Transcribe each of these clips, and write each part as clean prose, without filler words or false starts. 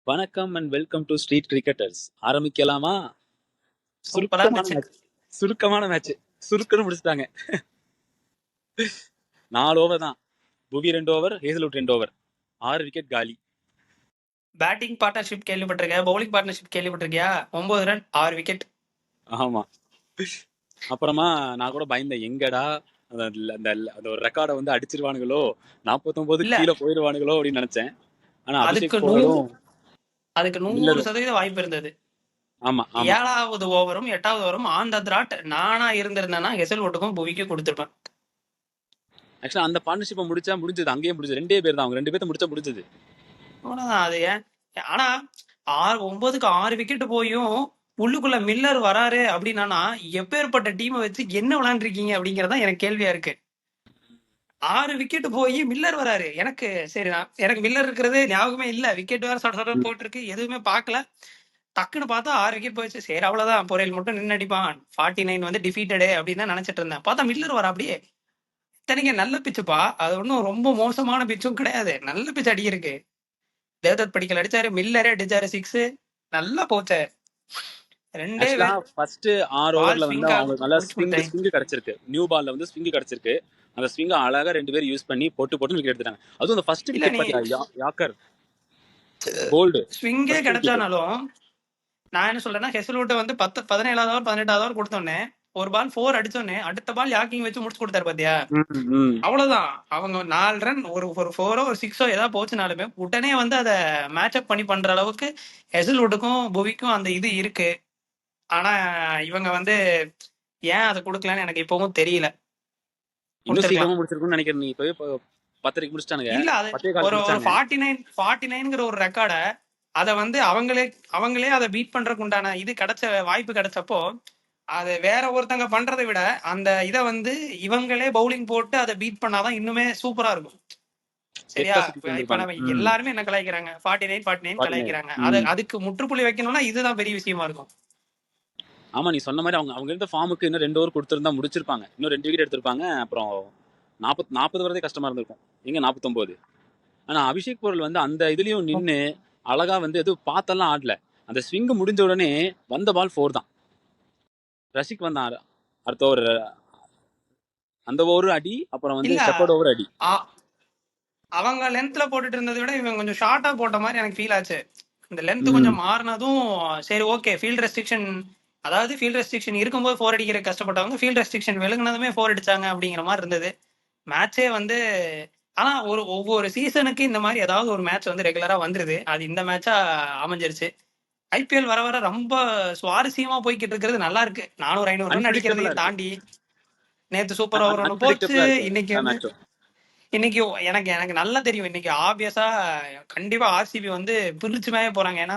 வணக்கம் and welcome to street cricketers. ஆரம்பிக்கலாமா? சூப்பரா சுருக்கமான இருந்துச்சு. மேட்ச். சுருக்குன்னு முடிச்சிட்டாங்க. 4 ஓவர் தான். Bhuvi 2 over, Hazlewood 2 over. 6 wicket காலி. பேட்டிங் பார்ட்னர்ஷிப் கேள்விப்பட்டிருக்கியா? பவுலிங் பார்ட்னர்ஷிப் கேள்விப்பட்டிருக்கியா? 9 ரன் 6 விக்கெட். ஆமா. அப்புறமா நான் கூட பயந்தேன், எங்கடா அந்த ஒரு ரெக்கார்டை வந்து அடிச்சிருவானுங்களோ, 49 இல்ல, கீழே போயிடுவானுங்களோ அப்படின்னு நினைச்சேன். ஆனா அதுக்கு அபிஷேக் போறதும் 100% வாய்ப்பு இருந்தது. ஆமா ஆமா. 7வது ஓவரும் 8வது ஓவரும் ஆன் த திராட் நானா இருந்திருந்தேன்னா ஹெசல்வுட்டுக்கும் புவிக்கும் கொடுத்துருப்பேன். ஆக்சுவலா அந்த பார்ட்னர்ஷிப்பை முடிஞ்சது, அங்கேயே முடிஞ்சது. 2 பேர் தான், அவங்க 2 பேர்த்த முடிஞ்சது. அவ்வளவுதான். அது ஏன் ஆனா 9க்கு 6 விக்கெட் போயும் உள்ளுக்குள்ள மில்லர் வராரு அப்படின்னா எப்பேற்பட்ட டீமை வச்சு என்ன விளையாண்டுருக்கீங்க அப்படிங்கறதான் எனக்கு கேள்வியா இருக்கு. 6 விக்கெட் போய் மில்லர் வராரு. எனக்கு மில்லர் இருக்கிறது ஞாபகமே இல்ல. விக்கெட் வேற சொட போயிட்டு இருக்கு, எதுவுமே பார்க்கல. டக்குன்னு பார்த்தா 6 விக்கெட் போயிடுச்சு. சரி அவ்வளவுதான், பொறையில் மட்டும் நின்று அடிப்பான், 49 வந்து டிஃபீட்டடு அப்படின்னு தான் நினைச்சிட்டு இருந்தேன். பார்த்தா மில்லர் வர அப்படியே. இத்தனைக்கு நல்ல பிச்சுப்பா, அது ஒன்றும் ரொம்ப மோசமான பிச்சும் கிடையாது, நல்ல பிச்சு அடிக்கிருக்கு. தேவதத் படிக்கல் அடிச்சாரு, மில்லரே அடிச்சாரு 6. நல்லா போச்சு. ரெண்டே ஆக்சுவலா ஃபர்ஸ்ட் 6 பால் ஓவர்ல வந்து ஸ்விங்கா அவங்களுக்கு நல்லா முடிச்சு கொடுத்தேன். ஸ்விங் கிடைச்சிருக்கு. நியூ பால்ல வந்து ஸ்விங் கிடைச்சிருக்கு. அந்த ஸ்விங் அழகா 2 பேர் யூஸ் பண்ணி போட்டு விக்கெட் எடுத்துட்டாங்க. அதுவும் அந்த ஃபர்ஸ்ட் இல்ல, விக்கெட் நீ பாத்தியா, யாக்கர் போல்டு ஸ்விங்கே ஃபர்ஸ்ட் விக்கெட். கிடைச்சானாலும் நான் என்ன சொல்றேன்னா, ஹெசல்வுட் வந்து 17வது ஓவர் 18வது ஓவர் கொடுத்தோன்னே ஒரு பால் 4 அடிச்சோன்னே அடுத்த பால் யாக்கிங் வச்சு முடிச்சு கொடுத்தாரு பாத்தியா. அவ்வளவுதான். அவங்க 4 ரன் ஒரு 4ஓ ஒரு 6ஓ ஏதாவது போச்சுனாலுமே உடனே வந்து அதை மேட்சப் பண்ணி பண்ற அளவுக்கு ஹெசல்வுட்டுக்கும் புவிக்கும் அந்த இது இருக்கு. ஆனா இவங்க வந்து ஏன் அதை கொடுக்கலன்னு எனக்கு இப்பவும் தெரியல. இன்னும் சீக்கிரமா முடிச்சிருக்கும்னு நினைக்கிறேன். நீ இப்பவே 10:30 முடிச்சிட்டானுங்க. இல்ல, அது 10:15 ஒரு முடிச்சாங்க. 49ங்கிற ஒரு ரெக்கார்ட அதை வந்து அவங்களே அதை பீட் பண்றதுக்கு உண்டான இது கிடைச்ச வாய்ப்பு கிடைச்சப்போ அது வேற ஒருத்தங்க பண்றதை விட அந்த இதை வந்து இவங்களே பவுலிங் போட்டு அதை பீட் பண்ணாதான் இன்னுமே சூப்பரா இருக்கும். சரியா? இப்ப நம்ம எல்லாருமே என்ன கலாய்க்கிறாங்க, 49 கலாய்க்கிறாங்க. அதுக்கு முற்றுப்புள்ளி வைக்கணும்னா இதுதான் பெரிய விஷயமா இருக்கும். ஆமா, நீ சொன்ன மாதிரி அவங்க இருந்த ஃபார்முக்கு இன்னும் 2 ஓவர் கொடுத்திருந்தா முடிச்சிருப்பாங்க. இன்னும் 2 விக்கெட் எடுத்திருப்பாங்க. அப்புறம் 40 வரதே கஷ்டமா இருந்திருக்கும். எங்க 49. ஆனா அபிஷேக் பொருள் வந்து அந்த இதுலயும் நின்னு அழகா வந்து எதுவும் பார்த்தெல்லாம் ஆடல. அந்த ஸ்விங் முடிஞ்ச உடனே வந்த பால் 4 தான். ரசிக் வந்தான் அடுத்த ஓவர். அந்த ஓவர் அடி, அப்புறம் வந்து இல்ல, ஷெப்பர்ட் ஓவர் அடி. அவங்க லென்த்ல போட்டுட்டு இருந்ததை விட இவங்க கொஞ்சம் ஷார்ட்டா போட்ட மாதிரி எனக்கு ஃபீல் ஆச்சு. இந்த லென்த் கொஞ்சம் மாறினதும் சரி ஓகே. ஃபீல்ட் ரெஸ்ட்ரிக்ஷன் இருக்கும்போது 4 அடிக்கிற கஷ்டப்பட்டவங்க ஃபீல்ட் ரெஸ்ட்ரிக்ஷன் விலகுனதுமே 4 அடிச்சாங்க அப்படிங்கிற மாதிரி இருந்தது மேட்சே வந்து. ஆனா ஒவ்வொரு சீசனுக்கு இந்த மாதிரி ஏதாவது ஒரு மேட்ச் வந்து ரெகுலரா வந்துருது. அது இந்த மேட்சா அமைஞ்சிருச்சு. ஐபிஎல் வர வர ரொம்ப சுவாரஸ்யமா போய்கிட்டு இருக்கிறது நல்லா இருக்கு. 400-500 ரன் அடிக்கிறதையும் தாண்டி நேத்து சூப்பர் ஓவர் ஒன்று போச்சு. இன்னைக்கு வந்து இன்னைக்கு எனக்கு எனக்கு நல்லா தெரியும், இன்னைக்கு ஆப்வியஸா கண்டிப்பா ஆர்சிபி வந்து பிரிச்சு மேய போறாங்க. ஏன்னா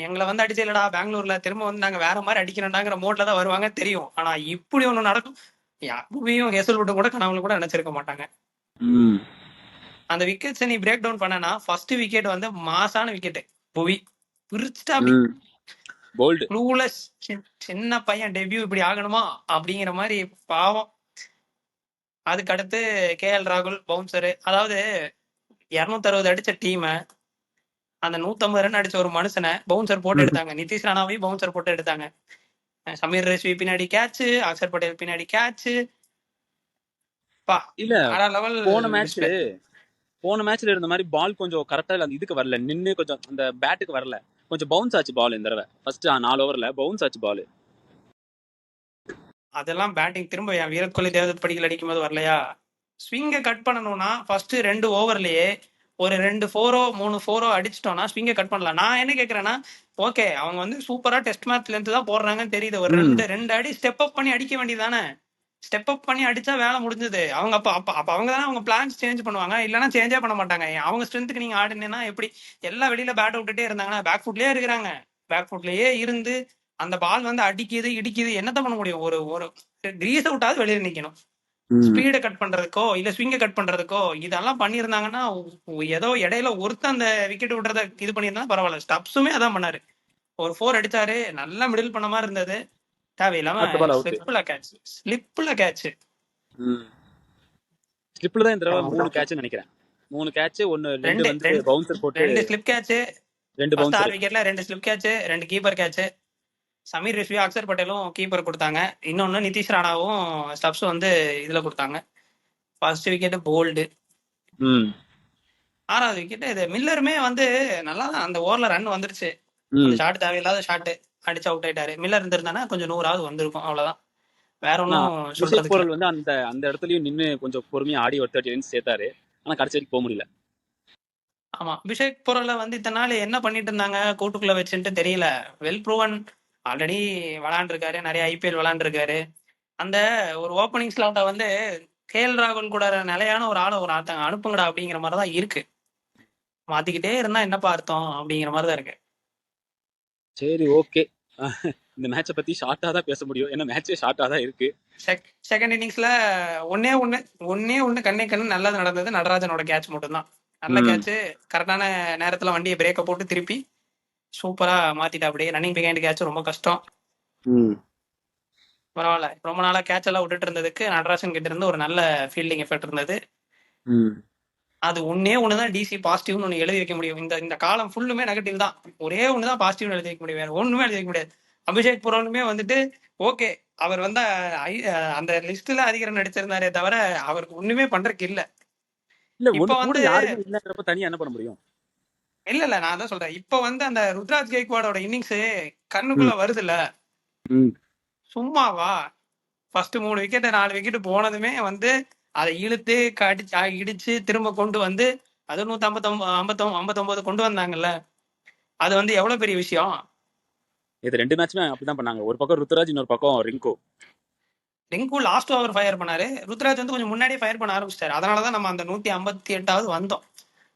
எங்களை வந்து அடிச்சு இல்லடா பெங்களூர்ல திரும்ப வந்து நாங்க வேற மாதிரி அடிக்கிறோம்டாங்கிற மோட்ல தான் வருவாங்க தெரியும். ஆனா இப்படி ஒண்ணு நடக்கும் புவியும் ஹேசல்வுட்டும் கூட கனவுல கூட நினைச்சிருக்க மாட்டாங்க. அந்த விக்கெட்ஸ் நீ பிரேக் டவுன் பண்ணனா ஃபர்ஸ்ட் விக்கெட் வந்து மாசான விக்கெட். புவி பிரிச்சுட்டா போல்டு க்ளூலெஸ். சின்ன பையன் டெபியூ இப்படி ஆகணுமா அப்படிங்கிற மாதிரி பாவம். அதுக்கு அடுத்து கேஎல் ராகுல் பவுன்சரு. அதாவது 260 அடிச்ச டீம் அந்த 150 ரன் அடிச்ச ஒரு மனுஷனை பவுன்சர் போட்டு எடுத்தாங்க. நிதிஷ் ராணாவையும் பவுன்சர் போட்டு எடுத்தாங்க. சமீர் ரஷ்வி பின்னாடி கேட்ச், அக்ஷர் பட்டேல் பின்னாடி கேட்ச். இல்ல போன மேட்ச்ல இருந்த மாதிரி பால் கொஞ்சம் கரெக்டா இல்ல, இதுக்கு வரல, நின்னு கொஞ்சம் அந்த பேட்டுக்கு வரல, கொஞ்சம் பவுன்ஸ் ஆச்சு பால். இந்த தடவை ஃபர்ஸ்ட் 4 ஓவர்ல பவுன்ஸ் ஆச்சு பால். அதெல்லாம் பேட்டிங் திரும்ப விராட் கோலி தேவதத் படிக்கல் அடிக்கும் போது வரலையா. ஸ்விங்கை கட் பண்ணணும்னா ஃபர்ஸ்ட் 2 ஓவர்லயே ஒரு 2 4ஓ 3 4ஓ அடிச்சிட்டோம்னா ஸ்விங்கை கட் பண்ணலாம். நான் என்ன கேட்கறேன்னா, ஓகே அவங்க வந்து சூப்பரா டெஸ்ட் மேட்ச்ல இருந்து தான் போடுறாங்கன்னு தெரியுது. ஒரு ரெண்டு அடி ஸ்டெப் அப் பண்ணி அடிக்க வேண்டியதானே. ஸ்டெப் அப் பண்ணி அடிச்சா வேலை முடிஞ்சது. அவங்க அப்ப அவங்க தானே அவங்க பிளான்ஸ் சேஞ்ச் பண்ணுவாங்க, இல்லைன்னா சேஞ்சே பண்ண மாட்டாங்க. அவங்க ஸ்ட்ரென்த்துக்கு நீங்க ஆடுனீங்கன்னா எப்படி? எல்லாம் வெளியில பேட் விட்டுட்டே இருந்தாங்கன்னா பேக் ஃபுட்லயே இருக்கிறாங்க. பேக் ஃபுட்லயே இருந்து அந்த பால் வந்து அடிக்குது இடிக்குது, என்னத்த பண்ண முடியும்? ஒரு ஒரு கிரீஸ் அவுட்டாவது வெளியில நிக்கணும். ஸ்பீடை கட் பண்றதுக்கோ இல்ல ஸ்விங்கை கட் பண்றதுக்கோ இதெல்லாம் பண்ணியிருந்தாங்கன்னா ஏதோ இடையில ஒருத்தர் அந்த விக்கெட் விடுறத இது பண்ணியிருந்தா பரவாயில்ல. ஸ்டப்ஸுமே அதான் பண்ணாரு. ஒரு 4 அடிச்சாரு, நல்லா மிடில் பண்ண மாதிரி இருந்தது. தேவையில்லாம ஸ்லிப்ல கேட்ச் ஸ்லிப்ல தான் இந்த தடவை 3 கேட்ச் நினைக்கிறேன். 3 கேட்ச், 1 2 வந்து பவுன்சர் போட்டு 2 ஸ்லிப் கேட்ச், 2 ஃபர்ஸ்ட் 6 பவுன்சர். விக்கெட்ல 2 slip catch, 2 keeper catch. Sameer Rizvi, Axar பட்டேலும் கீப்பர் கொடுத்தாங்க. இன்னொன்னு நிதிஷ் ராணாவும் ஸ்டப்ஸ் வந்து இதுல கொடுத்தாங்க. First wicket bowled. ம் 6வது விக்கெட் இது மில்லருமே வந்து நல்லா தான் அந்த ஓவர்ல ரன் வந்துருச்சு. அந்த ம் ஷாட் தேவையில்லாத ஷாட் அடிச்சு அவுட் ஆயிட்டாரு. மில்லர் இருந்திருந்தானா கொஞ்சம் 100ஆவது வந்திருக்கும், அவ்வளவுதான். வேற ஆனா ஒன்றும் அபிஷேக் சொல்றதுக்கு இல்ல. போரல் வந்து அந்த அந்த இடத்துலயும் நின்னு கொஞ்சம் பொறுமையா ஆடி ஒரு 30 ரன்ஸ் சேர்த்தாரு. ஆனா கடைசி வரைக்கும் போக முடியல. ஆமா, அபிஷேக் பொருளை வந்து இத்தனை நாள் என்ன பண்ணிட்டு இருந்தாங்க கூட்டுக்குள்ள வச்சுட்டு தெரியல. வெல் ப்ரூவன், ஆல்ரெடி விளாண்டுருக்காரு, நிறைய ஐபிஎல் விளாண்டுருக்காரு. அந்த ஒரு ஓப்பனிங் ஸ்லாட்டை வந்து கேஎல் ராகுல் கூட நிலையான ஒரு ஆளை ஒரு ஆத்தங்க அனுப்புங்கடா அப்படிங்கிற மாதிரி தான் இருக்கு. மாத்திக்கிட்டே இருந்தா என்னப்பா அர்த்தம் அப்படிங்கிற மாதிரி தான் இருக்கு. சரி ஓகே. இந்த மேட்சை பத்தி ஷார்ட்டா தான் பேச முடியும். ஏன்னா மேட்சே ஷார்ட்டா தான் இருக்கு. செகண்ட் இன்னிங்ஸ்ல ஒன்னே ஒண்ணு கண்ணே கண்ணு நல்லது நடந்தது. நடராஜனோட கேட்ச் மட்டும்தான் நல்ல ம் கேட்ச். கரெக்டான நேரத்துல வண்டியை பிரேக்கை போட்டு திருப்பி சூப்பரா மாத்திட்டா. அப்படியே ரன்னிங் பிகைண்ட் கேட்ச் ரொம்ப கஷ்டம். ம் பரவாயில்ல, ரொம்ப நாளா கேட்ச் எல்லாம் விட்டுட்டு இருந்ததுக்கு நடராஜன் கிட்ட இருந்து ஒரு நல்ல ஃபீல்டிங் எஃபெக்ட் இருந்தது. ம் அது ஒண்ணுதான் டிசி பாசிட்டிவ்னு ஒண்ணு எழுதி வைக்க முடியும். இந்த காலம் ஃபுல்லுமே நெகட்டிவ் தான். ஒரே ஒண்ணுதான் பாசிட்டிவ்னு எழுதி வைக்க முடியும், வேற ஒண்ணுமே எழுதி வைக்க முடியாது. அபிஷேக் புரோனுமே வந்துட்டு ஓகே, அவர் வந்து அந்த லிஸ்ட்ல அதிக ரன் அடிச்சிருந்தாரே தவிர அவருக்கு ஒண்ணுமே பண்றதுக்கு இல்ல. இல்ல இப்ப ஒண்ணு கூட வந்து யாருமே இல்லன்றப்ப தனியா என்ன பண்ண முடியும்? இல்ல நான் தான் சொல்றேன். இப்ப வந்து அந்த ருத்ராஜ் கெய்க்வாடோட இன்னிங்ஸ் கண்ணுக்குள்ள ம் வருதுல்ல, ம் சும்மாவா? ஃபர்ஸ்ட் 3 விக்கெட் 4 விக்கெட் போனதுமே வந்து அதை இழுத்து இடிச்சு திரும்ப கொண்டு வந்து அது 159 கொண்டு வந்தாங்கல்ல. அது வந்து எவ்வளவு பெரிய விஷயம். இது 2 மேட்ச்மே அப்படிதான் பண்ணாங்க. ஒரு பக்கம் ருத்துராஜ், இன்னொரு பக்கம் Rinku. Rinku last over fire பண்ணாரு. ருத்ராஜ் வந்து கொஞ்சம் முன்னாடியே ஃபயர் பண்ண ஆரம்பிச்சிட்டாரு. அதனாலதான் நம்ம அந்த 158வது வந்தோம்.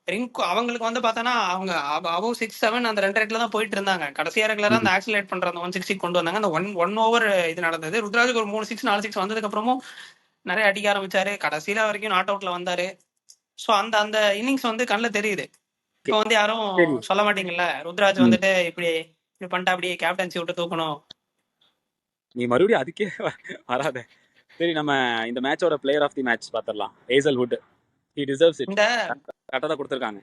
ரிங்கு அவங்களுக்கு வந்து பார்த்தோன்னா அவங்க அபவ் 6-7 அந்த 2 ரேட்ல தான் போயிட்டு இருந்தாங்க. கடைசியா ரெகுலரா அந்த ம் ஆக்சிலேட் பண்ற அந்த 160 கொண்டு வந்தாங்க. அந்த ஒன் ஓவர் இது நடந்தது. ருத்ராஜுக்கு ஒரு 3 6 4 6 வந்ததுக்கு அப்புறமும் நிறைய அடிக்க ஆரம்பிச்சாரு. கடைசியில வரைக்கும் நாட் அவுட்ல வந்தாரு. ஸோ அந்த அந்த இன்னிங்ஸ் வந்து கண்ணில் தெரியுது. ஓகே. இப்போ வந்து யாரும் சரி. சொல்ல மாட்டீங்கல்ல, ருத்ராஜ் ம் வந்துட்டு இப்படி இப்படி பண்ணிட்டா அப்படியே கேப்டன்சி விட்டு தூக்கணும். நீ மறுபடியும் அதுக்கே வராத. சரி, நம்ம இந்த மேட்சோட பிளேயர் ஆஃப் தி மேட்ச் பாத்திரலாம். ஹேசல்வுட். He deserves it. இந்த கரெக்டா தான் கொடுத்துருக்காங்க.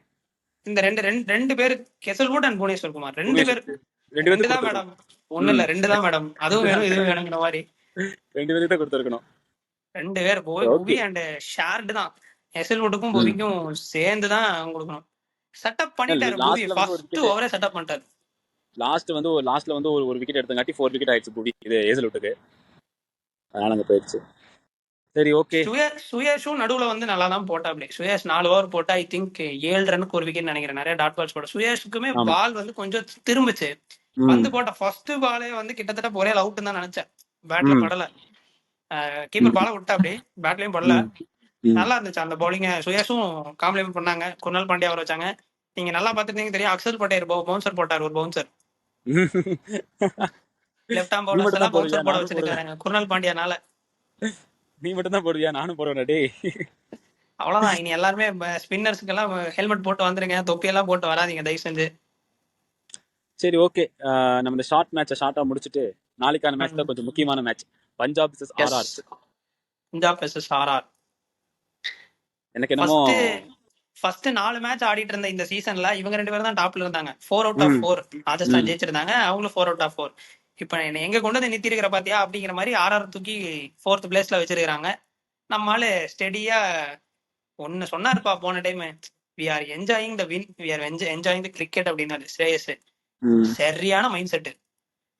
இந்த ரெண்டு ரெண்டு ரெண்டு பேர் கெசல்வுட் அண்ட் புவனேஸ்வர் குமார் 2 பேர். புவனேஸ்வர் 2 ரெண்டு பேருக்கு தான் கொடுத்துருக்கணும். மேடம், ஒண்ணு இல்ல ம் 2 தான் மேடம். அதுவும் வேணும் இதுவும் வேணுங்கிற மாதிரி 2 பேருக்கு தான் கொடுத்துருக்கணும். 2 பேர் ஓகே. புவி அண்ட் ஷேர்டு தான். ஹெசல்வுட்டுக்கும் ம் புவிக்கும் சேர்ந்து தான் கொடுக்கணும். செட்டப் பண்ணிட்டாரு புவி. லாஸ்ட்ல வந்து ஒரு ஃபர்ஸ்ட் விக்கெட் ஓவரே செட்டப் பண்ணிட்டாரு. லாஸ்ட்ல வந்து ஒரு விக்கெட் எடுத்தங்காட்டி 4 விக்கெட் ஆயிடுச்சு புவி. இது ஹேசல்வுட்டுக்கு. அதனால அங்க போயிடுச்சு. சரி ஓகே. சுயேஷும் நடுவுல வந்து நல்லா தான் போட்டா. அப்படி சுயேஷ் 4 ஓவர் போட்டா ஐ திங்க் 7 ரனுக்கு ஒரு விக்கெட் நினைக்கிறேன். நிறைய டாட் பால்ஸ் போட. சுயேஷுக்குமே ஆமா. பால் வந்து கொஞ்சம் திரும்பிச்சு. ம் வந்து போட்ட ஃபர்ஸ்ட் பாலே வந்து கிட்டத்தட்ட ஒரே அவுட் தான் நினைச்சேன். பேட்ல ம் படல. கீப்பர் பால விட்டா அப்படி பேட்லயும் படல. ம் ம் நல்லா இருந்துச்சு அந்த பவுலிங்க. சுயேஷும் காம்ப்ளிமெண்ட் பண்ணாங்க. குர்னால் பாண்டியா அவர் வச்சாங்க. நீங்க நல்லா பாத்துட்டீங்க தெரியும். அக்சல் பட்டேல் பவுன்சர் போட்டார், ஒரு பவுன்சர். லெஃப்ட் ஆம் நீ பவுலர்ஸ் மட்டும் தான் எல்லாம் போடுவியா? பவுன்சர் போட நானும் போடுவேன். வச்சிருக்காங்க குர்னால் பாண்டியானால. நீ மட்டும் தான் போடுவியா? நானும் போடுவேன் டேய். அவ்வளவுதான். இனி எல்லாருமே ஸ்பின்னர்ஸ்க்கு எல்லாம் ஹெல்மெட் போட்டு வந்துருங்க, தொப்பியெல்லாம் போட்டு வராதீங்க தயவு செஞ்சு. சரி ஓகே. நம்ம இந்த ஷார்ட் மேட்சை ஷார்ட்டா முடிச்சுட்டு நாளைக்கான மேட்ச் தான் கொஞ்சம் முக்கியமான மேட்ச். பஞ்சாப் vs எஸ், ஆர்ஆர். Punjab versus RR. எனக்கு என்னமோ ஃபர்ஸ்ட் 4 மேட்ச் ஆடிட்டு இருந்த இந்த சீசன்ல இவங்க 2 பேரும் தான் டாப்ல இருந்தாங்க. 4 அவுட் ஆஃப் ம் 4 ராஜஸ்தான் ம் ஜெயிச்சிருந்தாங்க. அவங்களும் 4 அவுட் ஆஃப் 4. இப்ப என்ன எங்க கொண்டு வந்து நிறுத்தி இருக்கிற பாத்தியா அப்படிங்கிற மாதிரி ஆர்ஆர் தூக்கி 4th பிளேஸ்ல வச்சிருக்காங்க. நம்மளால ஸ்டெடியா ஒன்னு சொன்னாருப்பா போன time, we are enjoying the win, we are enjoying the cricket அப்படின்னாரு ஸ்ரேயஸ். ம் சரியான மைண்ட் செட்.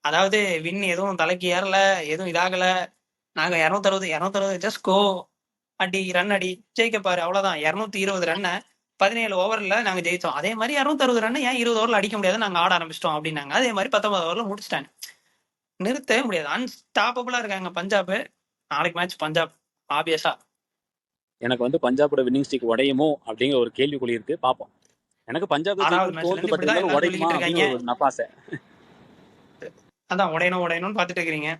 அதாவது வின் எதுவும் தலைக்கு ஏறல, எதுவும் இதாகல. நாங்க 260 ஜஸ்ட் கோ, அடி ரன் அடி ஜெயிக்க பாரு, அவ்வளவுதான். 220 ரன் 17 ஓவர்ல நாங்க ஜெயிச்சோம். அதே மாதிரி 260 ரன் ஏன் 20 ஓவர்ல அடிக்க முடியாது, நாங்க ஆட ஆரம்பிச்சிட்டோம் அப்படின்னாங்க. அதே மாதிரி 19 ஓவர்ல முடிச்சிட்டாங்க. நிறுத்தவே முடியாது. அன்ஸ்டாப்பபிளா இருக்காங்க பஞ்சாப். நாளைக்கு மேட்ச் பஞ்சாப் ஆபியஸா. எனக்கு வந்து பஞ்சாபோட வின்னிங் ஸ்ட்ரீக் உடையுமோ அப்படிங்கிற ஒரு கேள்விக்குறி இருக்கு. பாப்போம். எனக்கு பஞ்சாப் 6வது ஜெயிக்கும் மேட்ச்ல தோணுது. இருந்து பட் இப்படிதான் இருந்தாலும் எல்லாரும் உடையுமா சொல்லிக்கிட்டு அப்படின்னு இருக்காங்க. ஒரு நப்பாசை. அதான் உடையணும்னு பாத்துட்டு இருக்கிறீங்க.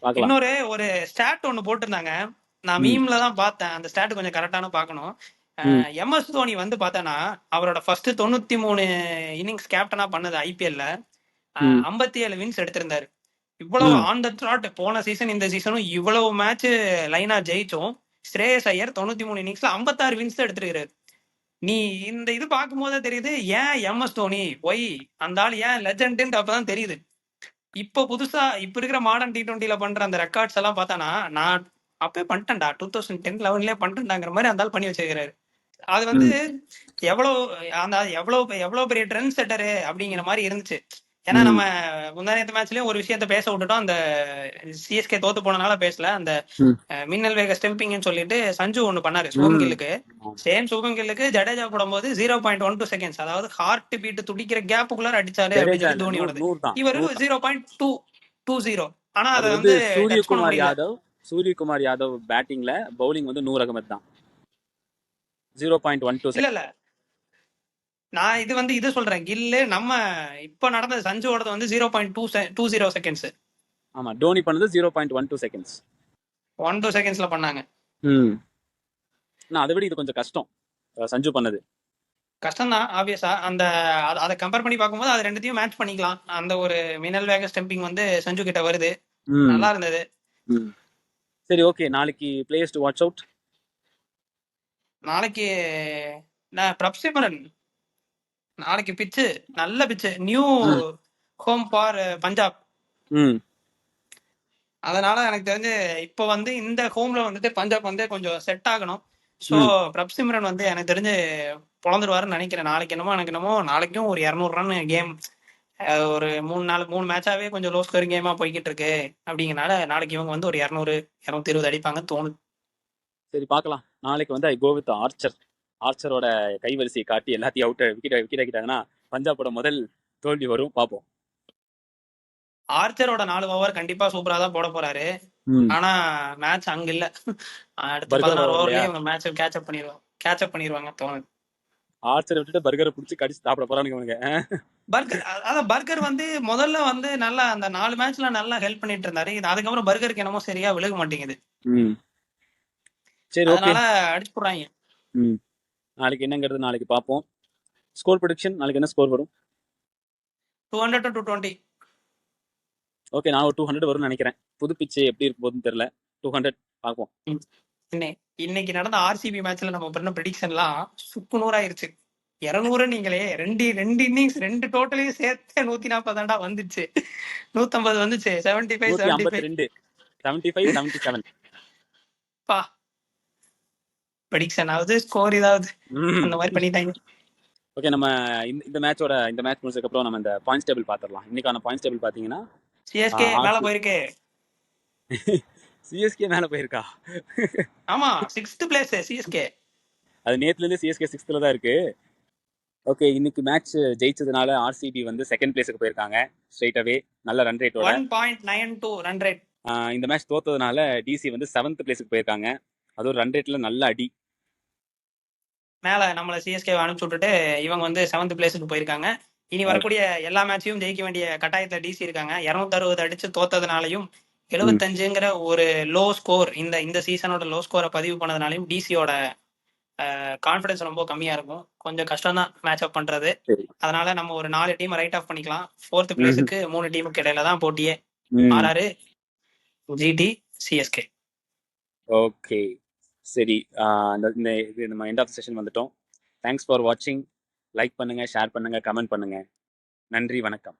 பார்க்கலாம். இன்னொரு ஒரு ஸ்டாட் ஒண்ணு போட்டிருந்தாங்க. நான் ம் மீம்ல தான் பார்த்தேன். அந்த ஸ்டாட் கொஞ்சம் கரெக்டான பார்க்கணும். ம் எம்எஸ் தோனி வந்து பார்த்தேன்னா அவரோட ஃபர்ஸ்ட் 93 இன்னிங்ஸ் கேப்டனா பண்ணது ஐபிஎல்ல ம் 57 வின்ஸ் எடுத்திருந்தாரு. இவ்வளவு ம் ஆன் த ட்ராட். போன சீசன் இந்த சீசனும் இவ்வளவு மேட்ச் லைனா ஜெயிச்சோம். ஸ்ரேயஸ் ஐயர் 93 இன்னிங்ஸ்ல 56 வின்ஸ் எடுத்திருக்காரு. நீ இந்த இது பார்க்கும்போதே தெரியுது ஏன் எம்எஸ் தோனி ஒய் அந்த ஆள் ஏன் லெஜெண்ட் அப்பதான் தெரியுது. இப்போ புதுசா இப்ப இருக்கிற மாடர்ன் T20ல பண்ற அந்த ரெக்கார்ட்ஸ் எல்லாம் பார்த்தானா, நான் அப்பவே பண்ணிட்டேன்டா 2010-11 பண்ணிட்டேன்டாங்கிற மாதிரி அந்த ஆள் பண்ணி வச்சிருக்காரு. அது வந்து ம் எவ்வளவு அந்த எவ்வளவு பெரிய ட்ரெண்ட் செட்டரு அப்படிங்கிற மாதிரி இருந்துச்சு. ஏன்னா ம் நம்ம முந்தானத்து மேட்ச்லயும் ஒரு விஷயத்த பேச விட்டுட்டோம். அந்த சிஎஸ்கே தோத்து போனனால பேசல. அந்த ம் மின்னல் வேக ஸ்டெம்பிங்னு சொல்லிட்டு சஞ்சு ஒண்ணு பண்ணாரு சுபம் ம் கில்லுக்கு. சேம் சுபம் கில்லுக்கு ஜடேஜா போடும்போது 0.12 செகண்ட்ஸ், அதாவது ஹார்ட் பீட் துடிக்கிற கேப்புக்குள்ளார அடிச்சாரு அப்படின்னு ஜடேஜா சொல்லி இல்ல தோனியோடது. 100 தான் இவரு 100 தான். 0.220. ஆனா அது அதை வந்து வந்து டச் பண்ண முடியல. சூரியகுமார் யாதவ் பேட்டிங்ல, பவுலிங் வந்து நூர் அகமத் தான் 0.12 இல்ல செகண்ட். இல்ல நான் இது வந்து இது சொல்றேன். கில்லு நம்ம இப்ப நடந்த சஞ்சுவோடது வந்து 0.20 செகண்ட்ஸ். ஆமா, டோனி பண்ணது 0.12 செகண்ட்ஸ். 1-2 செகண்ட்ஸ்ல பண்ணாங்க. ம் நான் அதை விட இது கொஞ்சம் கஷ்டம் சஞ்சு பண்ணது. கஷ்டம் தான் ஆப்வியஸா. அந்த அதை கம்பேர் பண்ணி பார்க்கும்போது அது ரெண்டுத்தையும் மேட்ச் பண்ணிக்கலாம். அந்த ஒரு மினல் வேக ஸ்டெம்பிங் வந்து சஞ்சு கிட்ட வருது, ம் நல்லா இருந்தது. ம் சரி, ஓகே. நாளைக்கு பிளேயர்ஸ் டு வாட்ச் அவுட். நாளைக்கு நான் பிரப்சிமரன் நாளைக்கு பிச்சு நல்ல பிச்சு, நியூ ம் ஹோம் ஃபார் பஞ்சாப். ம் அதனால எனக்கு தெரிஞ்சு இப்போ வந்து இந்த ஹோம்ல வந்துட்டு பஞ்சாப் வந்து கொஞ்சம் செட் ஆகணும். ஸோ ம் பிரப்சிமரன் வந்து எனக்கு தெரிஞ்சு பொழந்துருவாருன்னு நினைக்கிறேன். நாளைக்கு என்னமோ எனக்கு என்னமோ நாளைக்கும் ஒரு 200 ரன் கேம். ஒரு 3 மேட்சாவே கொஞ்சம் லோ ஸ்கோரிங் கேமா போய்கிட்டு இருக்கு. அப்படிங்கறனால நாளைக்கு இவங்க வந்து ஒரு 200-220 அடிப்பாங்கன்னு தோணுது. சரி, பார்க்கலாம். நாளைக்கு வந்து ஐ கோ வித் ஆர்ச்சர். ஆர்ச்சரோட கைவரிசையை காட்டி எல்லாத்தையும் விக்கெட் ஆக்கிட்டாங்கன்னா பஞ்சாபோட முதல் தோல்வி வரும், பார்ப்போம். ஆர்ச்சரோட 4 ஓவர் கண்டிப்பா சூப்பரா தான் போட போறாரு. ம் ஆனா மேட்ச் அங்க இல்ல. அடுத்த பர்கர் 16 ஓவர்லையா? ஓவர்லயே இவங்க மேட்ச் கேட்சப் பண்ணிடுவாங்க தோணுது. ஆர்ச்சரை விட்டுட்டு பர்கரை பிடிச்சி கடிச்சு சாப்பிட போறானுங்க இவனுங்க. பர்கர், அதான் பர்கர் வந்து முதல்ல வந்து நல்லா அந்த 4 மேட்ச்ல நல்லா ஹெல்ப் பண்ணிட்டு இருந்தாரு. இது அதுக்கப்புறம் பர்கருக்கு என்னமோ சரியா விழுக மாட்டேங்குது. ம் சரி, ஓகே. அதனால அடிச்சு போடுறாங்க. ம் நாளைக்கு என்னங்கிறது நாளைக்கு பார்ப்போம். ஸ்கோர் ப்ரொடிக்ஷன் நாளைக்கு என்ன ஸ்கோர் வரும்? 200-220. ஓகே, நான் ஒரு 200 வரும்னு நினைக்கிறேன். புது பிச்சு எப்படி இருக்கும் போதுன்னு தெரியல. 200 பார்ப்போம். இன்னைக்கு நடந்த ஆர்சிபி மேட்ச்ல நம்ம பண்ண ப்ரெடிக்ஷன்லாம் சுக்குநூறாயிருச்சு. 200 நீங்களே ரெண்டு ரெண்டு இன்னிங்ஸ் ரெண்டு டோட்டலையும் சேர்த்து 140 வந்துச்சு. 150 வந்துச்சு. 75-75. 152, 75, 77. பா, ப்ரெடிக்ஷன் ஆகுது, ஸ்கோர் இதாவது ம் அந்த மாதிரி பண்ணிட்டாங்க. ஓகே, நம்ம இந்த மேட்ச் முடிச்சதுக்கு அப்புறம் நம்ம இந்த பாயிண்ட்ஸ் டேபிள் பார்த்துடலாம். இன்னைக்கான பாயிண்ட்ஸ் டேபிள் பாத்தீங்கன்னா சிஎஸ்கே மேல போயிருக்கு. சிஎஸ்கே மேல போயிருக்கா? ஆமா, 6th பிளேஸ் சிஎஸ்கே. அது நேத்துல இருந்து சிஎஸ்கே 6th தான் இருக்கு. ஓகே, இன்னைக்கு மேட்ச் ஜெயிச்சதுனால ஆர்சிபி வந்து செகண்ட் பிளேஸுக்கு போயிருக்காங்க ஸ்ட்ரைட் அவே, நல்ல ரன் ரேட்டோட. 1.92 run rate. இந்த மேட்ச் தோத்ததுனால டிசி வந்து 7th பிளேஸுக்கு போயிருக்காங்க. அது ஒரு ரன் ரேட்ல நல்ல அடி. மேல நம்மள சிஎஸ்கே அனுப்பிச்சு விட்டுட்டு இவங்க வந்து 7th பிளேஸுக்கு போயிருக்காங்க. இனி வரக்கூடிய எல்லா மேட்சையும் ஜெயிக்க வேண்டிய கட்டாயத்துல டிசி இருக்காங்க. 260 அடிச்சு தோத்ததுனாலையும் 75ங்கிற ஒரு லோ ஸ்கோர் இந்த சீசனோட லோ ஸ்கோரை பதிவு பண்ணதுனாலையும் டிசியோட கான்ஃபிடன்ஸ் ரொம்ப கம்மியா இருக்கும். கொஞ்சம் கஷ்டம் தான் மேட்ச் அப் பண்றது. சரி. அதனால நம்ம ஒரு 4 டீம் ரைட் ஆஃப் பண்ணிக்கலாம். 4th பிளேஸுக்கு 3 டீமுக்கு இடையில தான் போட்டியே. RR, GT, CSK. ஓகே, சரி. நம்ம எண்ட் ஆஃப் செஷன் வந்துட்டோம். தேங்க்ஸ் ஃபார் வாட்சிங். லைக் பண்ணுங்க, ஷேர் பண்ணுங்க, கமெண்ட் பண்ணுங்க. நன்றி, வணக்கம்.